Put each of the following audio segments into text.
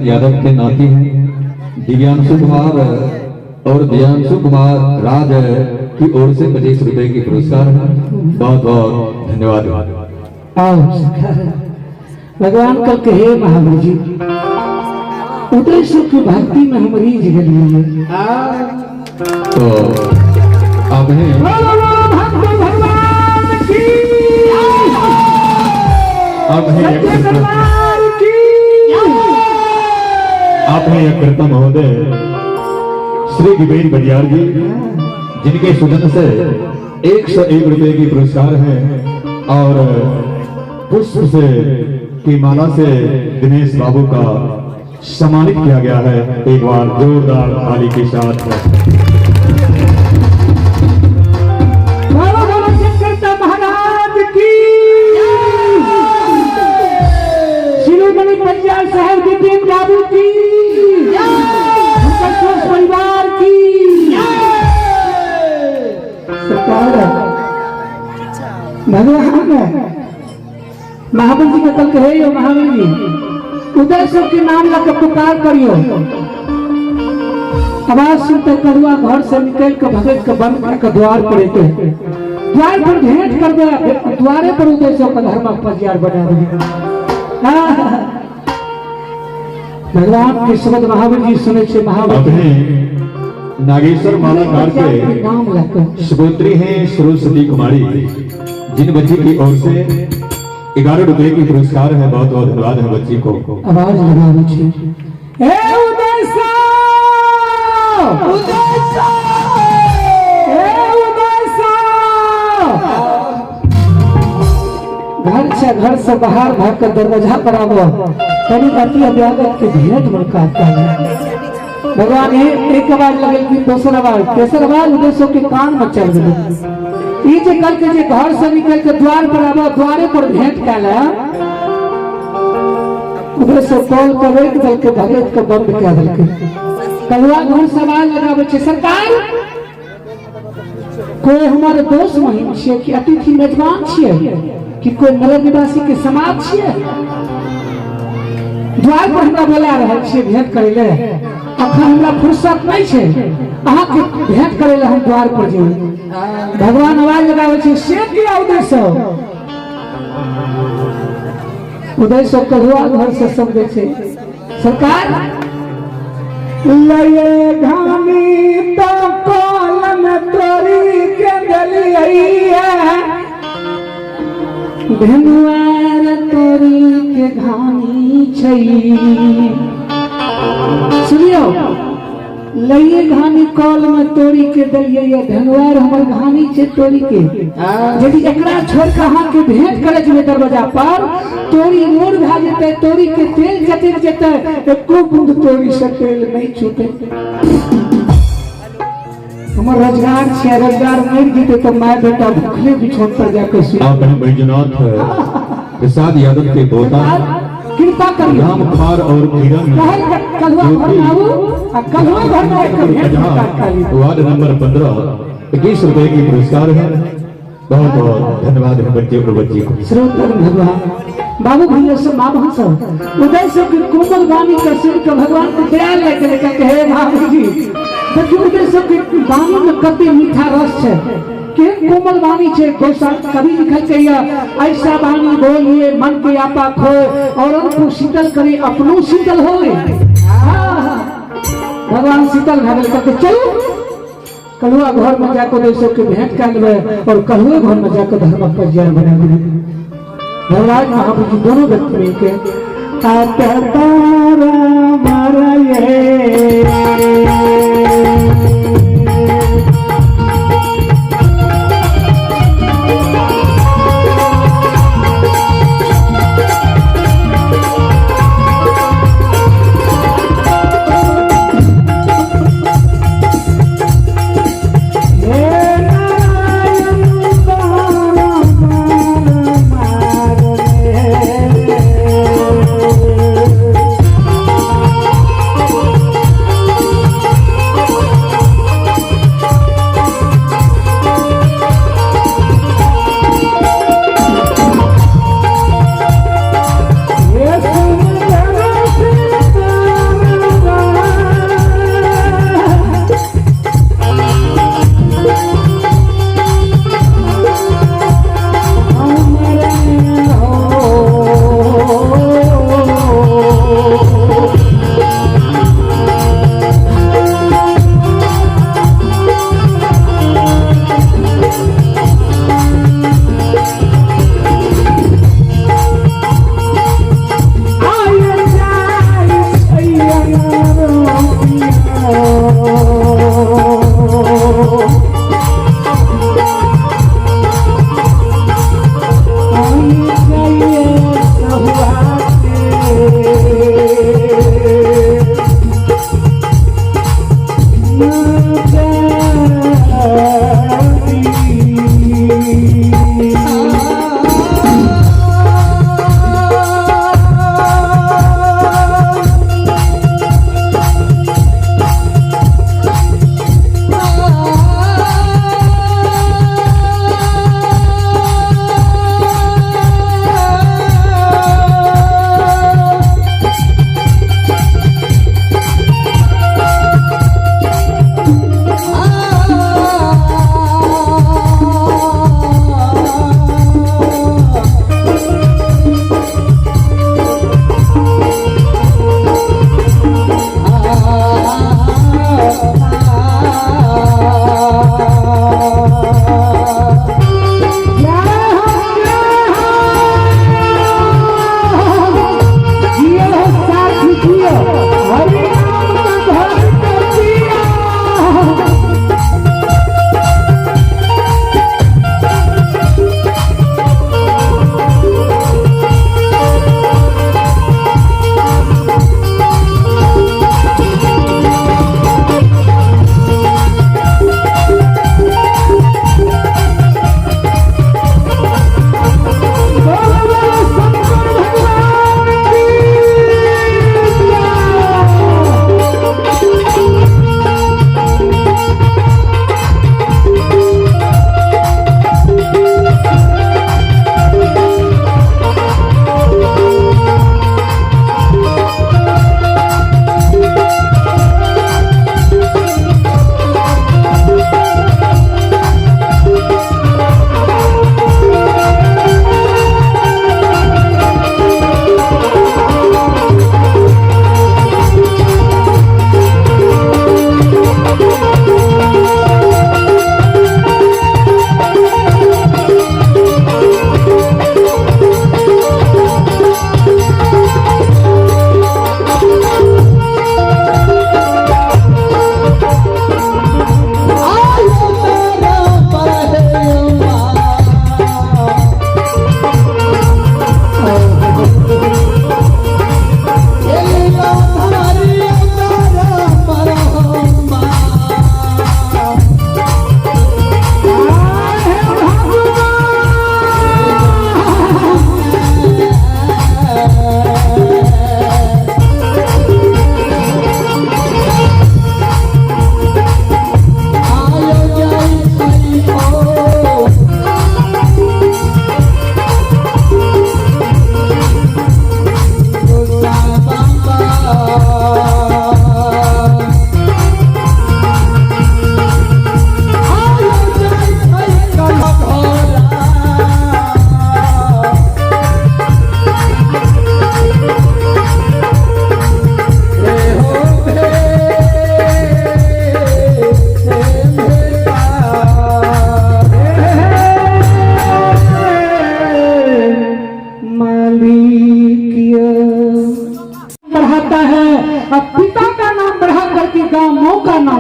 यादव के नाती हैं दिव्यांशु कुमार और दिव्यांशु कुमार राज की ओर से 25 रुपए की पुरस्कार है। बहुत बहुत धन्यवाद। भगवान का कहे महावीर जी उदय सुख की भक्ति में हम रीझ गए। तो अब आप हैं यकृता महोदय श्री विवेक बलियार जी, जिनके सुजन से 101 रुपए की पुरस्कार है और पुष्प से की माला से दिनेश बाबू का सम्मानित किया गया है। एक बार जोरदार ताली के साथ महाराज की शिरोमणि पंजाब साहब विपिन बाबू की परिवार की भगवान महावीर जी का कल कहे यो महावीर जी उदय सब के नाम लग पुकार करियो। आवाज सुनते करुआ घर से निकल के भगत के बंद करके द्वार पर आते द्वार पर भेंट कर दे द्वारे पर उदय सब का धर्म पजियार बना दे। भगवान के शब्द महावीर जी सुने से महावीर नागेश्वर मालाकार के नाम लग सुपुत्री हैं सरस्वती कुमारी, जिन बच्ची की ओर से 11 रुपए की पुरस्कार है। बहुत बहुत धन्यवाद है बच्ची को। आवाज लगा दीजिए। घर से बाहर भाग कर दरवाजा पर आवो तनी अति अभ्यागत के भेंट मुलाकात कर। भगवान एक आवाज लगल की दोसर आवाज तेसर आवाज उद्देश्य के कान में चल गई। ई जे कल के जे घर से निकल के द्वार पर आवो द्वारे पर भेंट काला उद्देश्य कॉल कर एक दल के भगत के बंद कर दल के कलवा घर सवाल लगावे छे सरकार कोई हमारे दोस्त महिम छे कि अतिथि मेजबान छे कि कोई नगर निवासी के समाज छे द्वार पर हमरा बोला रहल छे भेंट करे ले अखन हमरा फुर्सत नहीं छे अहाँ के भेंट करे ले हम द्वार पर जेबे। भगवान आवाज लगावे छे से किया उदय करुआ घर से समझे छे सरकार लये घानी तो कॉलम तोरी के गलिया धनुआर तोरी के घानी छई। सुनियो लइए घानी कॉल में तोरी के दलिए ये धनुआर हमर घानी छे तोरी के यदि एकरा छोड़ के अहाँ के भेंट करे जे दरवाजा पर तोरी मोड़ भा जेते तोरी के तेल चटक जेते एको बूंद तोरी से तेल नहीं छूटे। हमर रोजगार छे रोजगार नहीं जीते तो मैं बेटा भूखले बिछोन पर जाकर सो। आप बैजनाथ प्रसाद यादव के पोता कृपा करिए राम कुमार और किरण वार्ड नंबर 15 21 रुपए की पुरस्कार है। बहुत बहुत धन्यवाद है बच्चे और बच्ची को। श्रोता भगवान बाबू भैया से माँ बहन सब उदय से कोमल वाणी का सिर का भगवान को दया लेकर कहे बाबू जी देखिए उदय से वाणी में कते मीठा रस है के कोमल वाणी छे गोसाई कभी लिखल के ऐसा वाणी बोलिए मन के आपा खोए और उनको शीतल करे अपनो शीतल होए। भगवान शीतल भगल करके चलो कलुआ घर में जाकर देशों के भेंट कर लेवे और कलुआ घर में जाकर धर्म पर जय बना दे। भगवान महाप्रभु दोनों व्यक्ति मिलके तारा मारा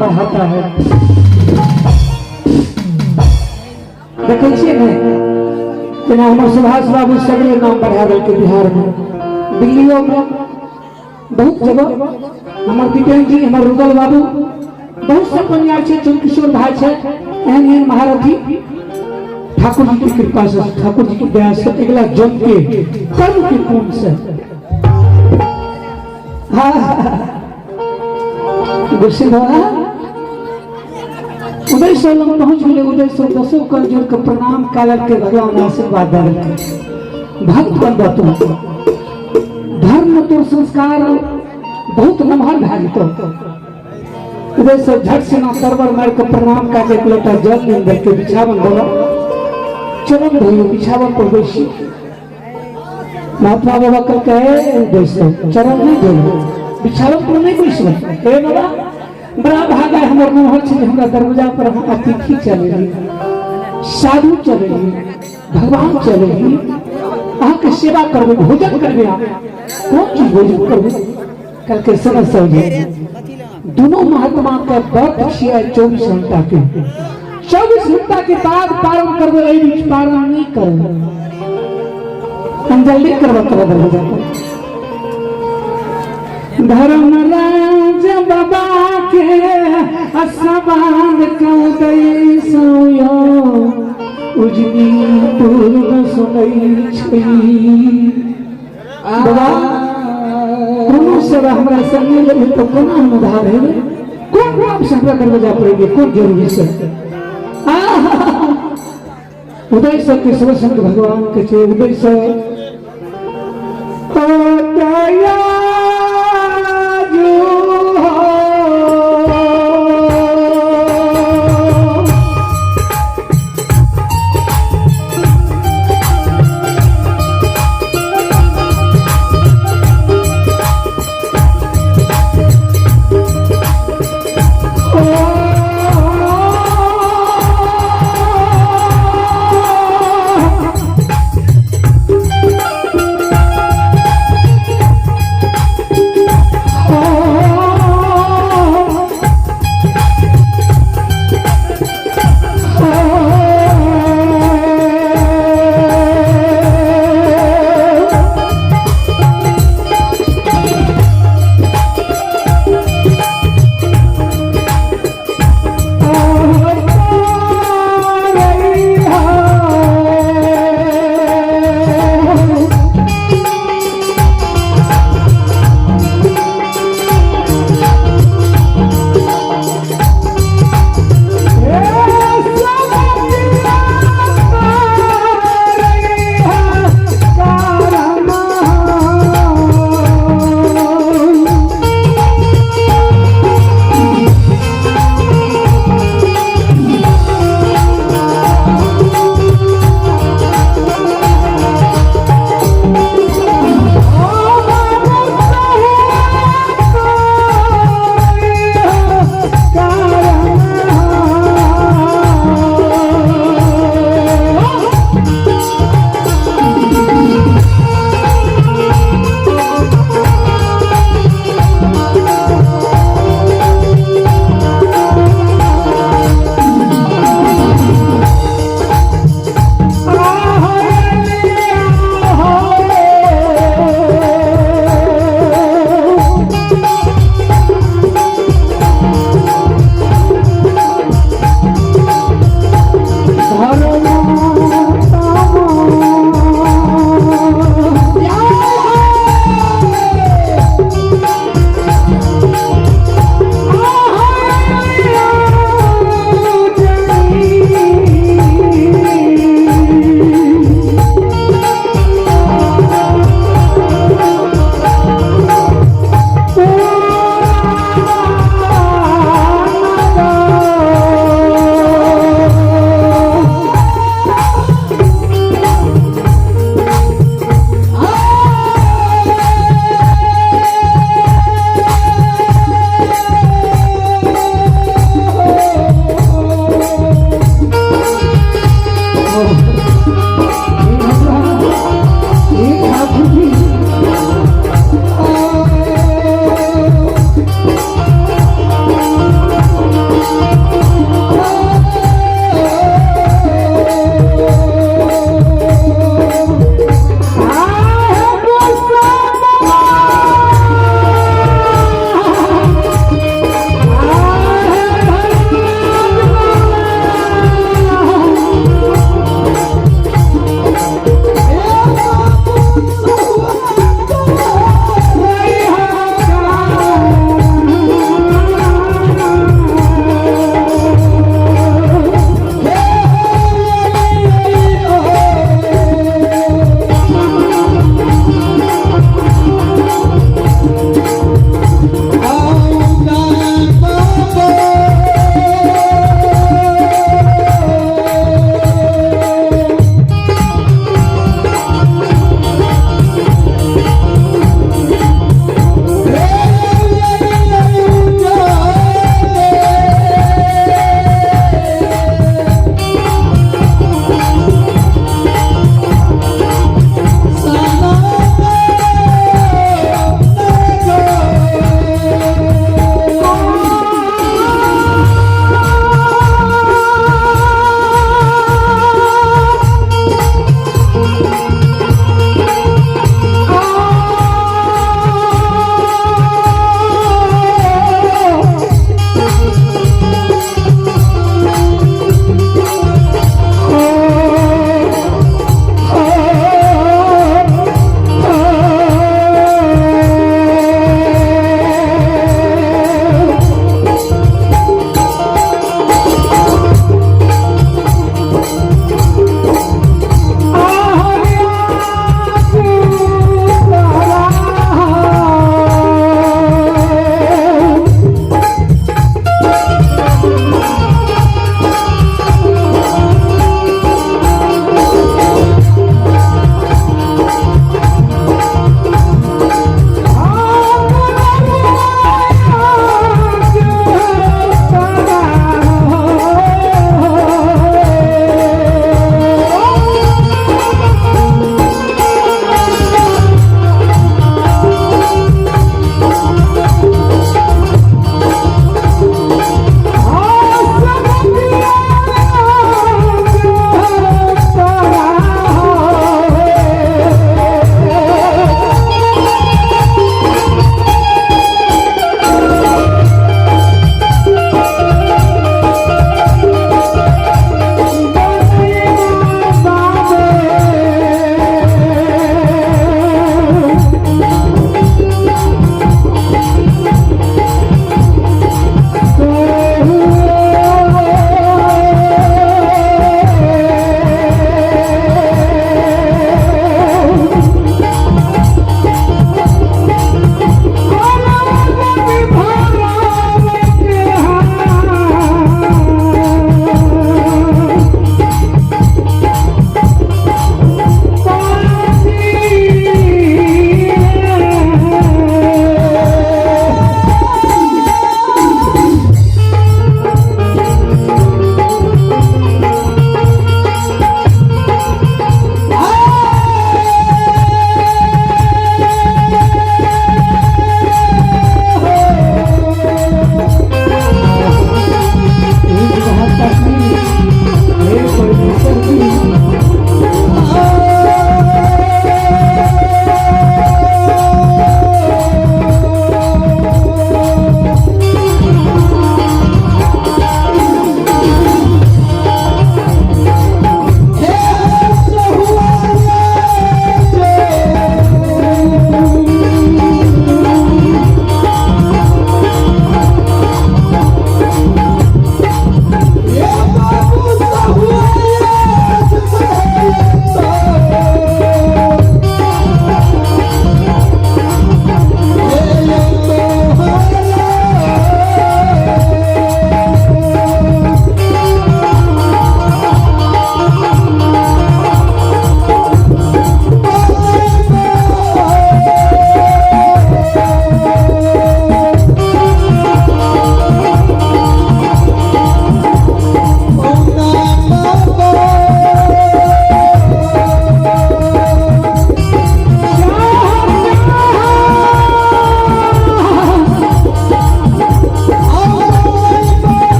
बढ़ाता है। देखे छिए ने जेना हमर सुभाष बाबू सगरे नाम बढ़ा के बिहार में, दिल्लियों में बहुत जगह हमर दीपेन जी, हमर रुदल बाबू, बहुत से कन्या छे, चंद्रकिशोर भाई छे, एहन एहन महारथी ठाकुर जी की कृपा से, ठाकुर जी की दया से, अगला जन्म के कर्म के पूर्ण से गुस्से उदय सौ लोग पहुंच गए। उदय सौ 10 कर जोड़ के प्रणाम कालर के भगवान आशीर्वाद दे भक्त बन तुम धर्म तोर संस्कार बहुत नमहर भाग तो उदय सौ झट से ना सरवर मार के प्रणाम का एक लोटा जल में दे के बिछावन बोलो, चरण धोइयो, बिछावन पर बैसी। महात्मा बाबा कल कहे उदय सौ चरण नहीं धोइयो, बिछावन पर नहीं बैसो। हे बाबा बड़ा भागा हमर मोहर छे, हमरा दरवाजा पर अतिथि चलेगी, साधु चलेगी, भगवान चलेगी, अहाँ के सेवा करबे, भोजन करबे। आप कौन चीज भोजन करबे? करके समझ समझे दोनों महात्मा का व्रत किया 24 घंटा के 24 घंटा के बाद पारण कर दो बीच पारण नहीं करो हम जल्दी करवा हो जाता धर्मराज बाबा के असबान कौदै सोयो उजनी पूर्ण सुनै छै बाबा कोनो से हमरा संगे ले तो कोना हम उधार है कौन काम से हमरा करवा जा पड़ेगी कौन जरूरी से उदय से कृष्ण भगवान के उदय से दया